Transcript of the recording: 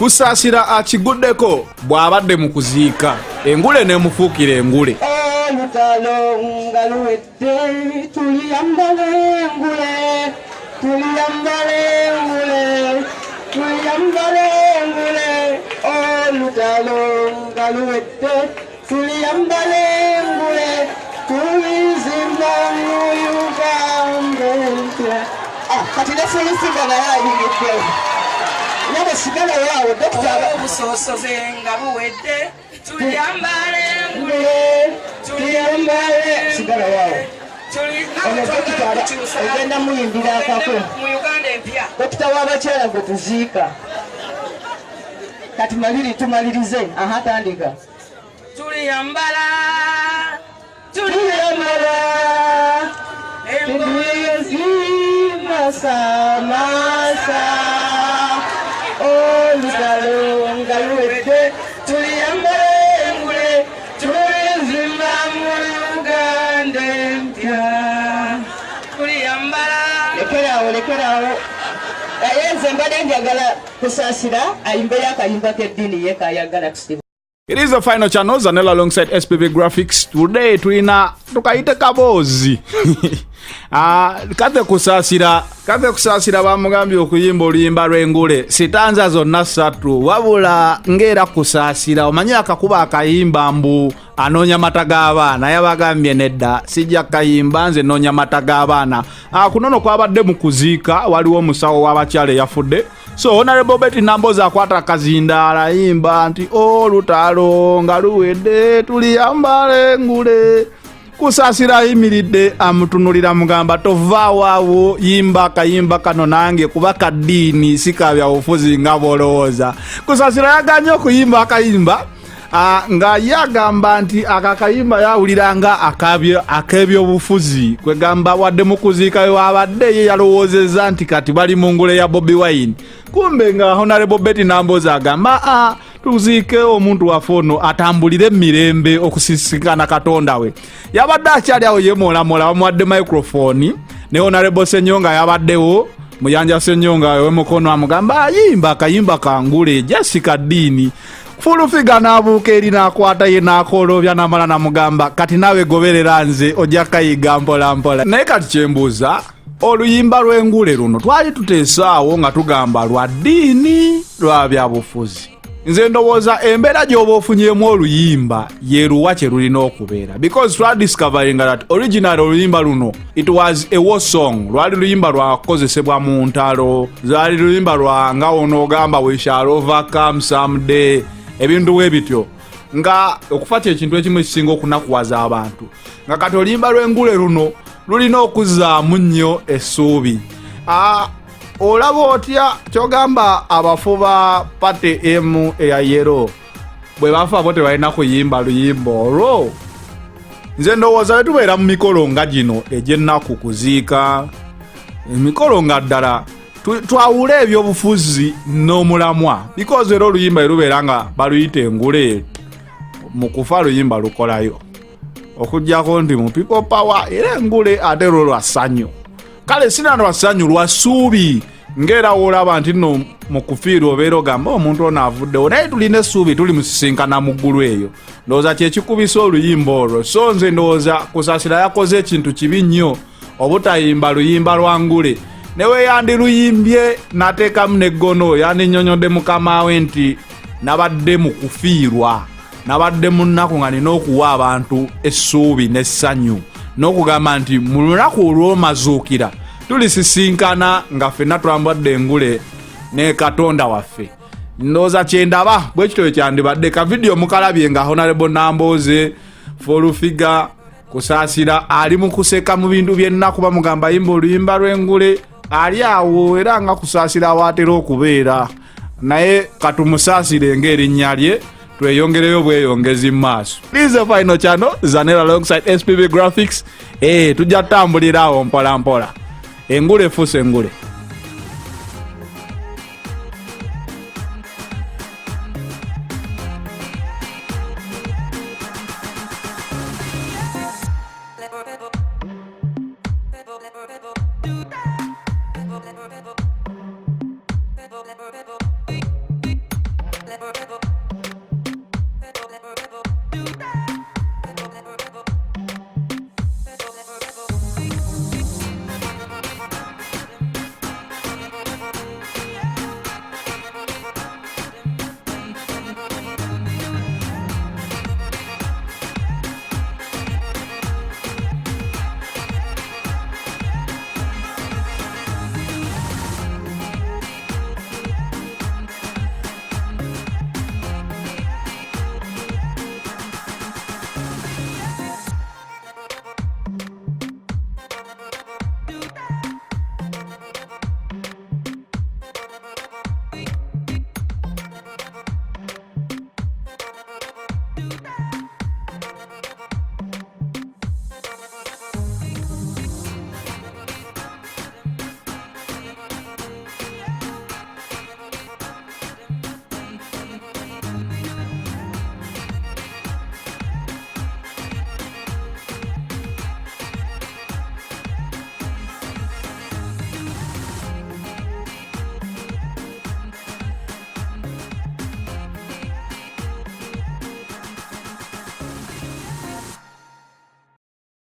Kusasira akiguddeko bw'abadde mu kuziika engule n'emufuukira engule. Olutalo nga luwedde tuliyambale engule, tuliyambale engule, tuliyambale engule. Olutalo nga luwedde tuliyambale engule, tulizimba mu Uganda. Kati nefulusinga naye ayingidde. Nyabo sigala yawo dokita obusosoze nga buwedde tuliyambale engule, tuliyambale sigala yawo. Ono dokita ogenda muyimbira akako mu Uganda empya. dokita w'abakyala gwe tuziika. Kati tumalirize. Aha, tandika. Tuliyambala Tuliyambala engoye masamasa. Olutalo nga luwedde tuliyambale engule, tulizimba mu Uganda empya. tuliyambala Lekerawo. Naye nze mbadde njagala Kusasira ayimbeyo akayimba k'eddiini ye kayagala kusibwa. It is the final channel, Zanella alongside SPV Graphics. Today tulina tukaite kabozi. Kate kusasira bamugambye okuyimba oluyimba lw'engule sitanza zonna ssatu wabula ngera kusasira omanyi akakuba akayimba mbu anoonya mata g'abaana yabagambye nedda sijja kayimba nze noonya mata g'abaana. Kunono kwabadde mu kuziika waliwo omusawo w'abakyala eyafudde. So Honorable Betty Namboza akwata akazindaala yimba nti olutalo nga luwedde tuliyambale engule. Kusasira ayimiridde amutunulira mugamba tovaawo yimba akayimba kano nange kuba kaddiini sikabya bufuzi nga bolowooza. Kusasira yaganye okuyimba akayimba nga yagamba nti akakayimba yawulira nga ak'ebyobufuzi kwegamba wadde mu kuziika wabadde ye yalowoozezza nti kati bali mu ngule ya Bobi Wine. Kumbe nga Honorable Betty Namboza agamba tuziike omuntu waffe ono atambulire mirembe okusisinkana Katonda we. Yabadde akyali awo yeemolamola bamuwadde microphone ne Honorable Senyonga yabaddewo Muyanja Senyonga w'emukono amugamba ayimba akayimba kangule Jessica Dini. Fulufiga n'abuuka eri n'akwata ye n'akoolobya n'amala n'amugamba kati naawe goberera nze ojja kayiga mpola mpola. Naye kati kyembuuza oluyimba lw'engule luno twali tuteesaawo nga tugamba lwa ddiini lwa byabufuzi. Nze ndowooza embeera gy'oba ofunyemu oluyimba yeeruwa kye lulina okubeera because twadiscovering that original oluyimba luno it was a war song. Lwali luyimba lwakozesebwa mu ntalo, lwali luyimba lwa nga onoogamba we shall overcome someday, ebintu bwe bityo nga okufa kyekintu ekimu ekisinga okunakuwaza abantu. Nga kati oluyimba lw'engule luno lulina okuzzaamu nnyo essuubi. Olaba otya kyogamba abafuba pate emu eya yero bwe bafa abo tebalina kuyimba luyimba olwo. Nze ndowooza bwe tubeera mu mikolo nga gino egy'ennaku kuziika emikolo nga ddala twawule ebyobufuzi n'omulamwa because era oluyimba lubeera nga baluyita engule mu kufa luyimba lukolayo okujjako nti mu people power era engule ate lwo lwa ssanyu. Kale sina lwa ssanyu lwa ssuubi ngera wolaba nti no mu kufiirwa obeera ogamba omuntu ono avuddewo naye tulina essuubi tuli musisinkana mu ggulu eyo. Ndowooza kyekikubisa oluyimba olwo. So nze ndowooza Kusasira yakoze ekintu kibi nnyo obutayimba luyimba lwa ngule. Newe yandiluyimbye n'ateekamu n'eggono yandinyonyodde mukama we nti nabadde mu kufiirwa, nabadde mu nnaku nga nina okuwa abantu essuubi n'essanyu n'okugamba nti mu lunaku olw'omazuukira tulisisinkana nga ffenna twambadde engule ne Katonda waffe. Ndowooza kyendaba bwe kityo kyandibadde ka vidiyo mukalabye nga Honorable Namboze Fulufiga Kusasira ali mu kuseka mu bintu byennaku bamugamba yimba oluyimba lw'engule ali awo era nga Kusasira waatera okubeera naye katumusaasire ng'erinnya lye tweyongereyo bweyongezi mu maaso. This is the final channel, Zanella alongside SPV Graphics. Tujja tambulira awo mpola mpola. Engule fuuse engule. go, go,